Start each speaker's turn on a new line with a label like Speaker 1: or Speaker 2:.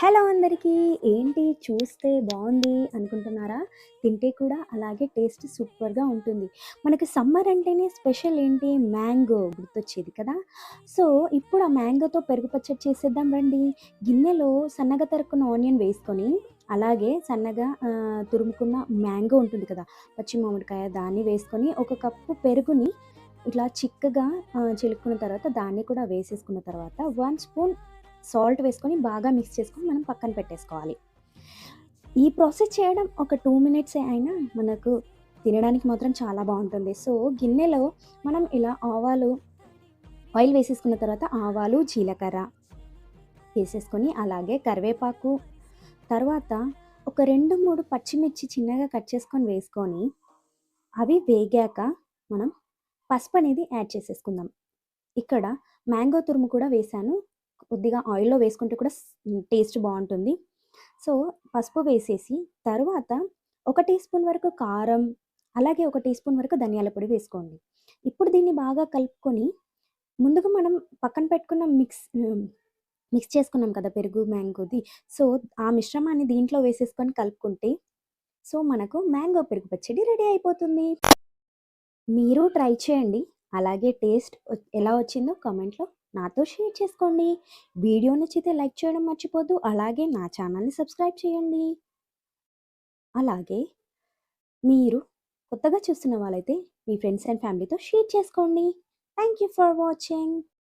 Speaker 1: Hello అందరికీ. ఏంటి చూస్తే బావుంది అనుకుంటున్నారా? తింటే కూడా అలాగే టేస్ట్ సూపర్‌గా ఉంటుంది. మనకి సమ్మర్ అంటేనే స్పెషల్ ఏంటి మ్యాంగో గుర్తొచ్చేది కదా! సో, ఇప్పుడు ఆ మ్యాంగోతో పెరుగు పచ్చడి చేసేద్దాం రండి. గిన్నెలో సన్నగా తరుక్కున్న ఆనియన్ వేసుకొని, అలాగే సన్నగా తురుముకున్న మ్యాంగో ఉంటుంది కదా! పచ్చి మామిడికాయ దాన్ని వేసుకొని, ఒక కప్పు పెరుగుని ఇట్లా చిక్కగా చిలుక్కున్న తర్వాత దాన్ని కూడా వేసేసుకున్న తర్వాత 1 స్పూన్ సాల్ట్ వేసుకొని బాగా మిక్స్ చేసుకొని మనం పక్కన పెట్టేసుకోవాలి. ఈ ప్రాసెస్ చేయడం ఒక 2 మినిట్సే అయినా మనకు తినడానికి మాత్రం చాలా బావుంటుంది. సో, గిన్నెలో మనం ఇలా ఆయిల్ వేసేసుకున్న తర్వాత ఆవాలు, జీలకర్ర వేసేసుకొని అలాగే కరివేపాకు, తర్వాత ఒక 2, 3 పచ్చిమిర్చి చిన్నగా కట్ చేసుకొని వేసుకొని, అవి వేగాక మనం పసుపనేది యాడ్ చేసేసుకుందాం. ఇక్కడ మ్యాంగో తురుము కూడా వేశాను. కొద్దిగా ఆయిల్‌లో వేసుకుంటే కూడా టేస్ట్ బావుంటుంది. సో, పసుపు వేసేసి తరువాత ఒక టీ స్పూన్ వరకు కారం, అలాగే ఒక టీ స్పూన్ వరకు ధనియాల పొడి వేసుకోండి. ఇప్పుడు దీన్ని బాగా కలుపుకొని ముందుగా మనం పక్కన పెట్టుకున్న మిక్స్ చేసుకున్నాం కదా! పెరుగు, మ్యాంగోది. సో, ఆ మిశ్రమాన్ని దీంట్లో వేసేసుకొని కలుపుకుంటే సో, మనకు మ్యాంగో పెరుగు పచ్చడి రెడీ అయిపోతుంది. మీరు ట్రై చేయండి. అలాగే టేస్ట్ ఎలా వచ్చిందో కామెంట్‌లో నాతో షేర్ చేసుకోండి. వీడియో నచ్చితే లైక్ చేయడం మర్చిపోద్దు. అలాగే నా ఛానల్‌ని సబ్స్క్రైబ్ చేయండి. అలాగే మీరు కొత్తగా చూస్తున్న వాళ్ళైతే మీ ఫ్రెండ్స్ అండ్ ఫ్యామిలీతో షేర్ చేసుకోండి. Thank you for watching.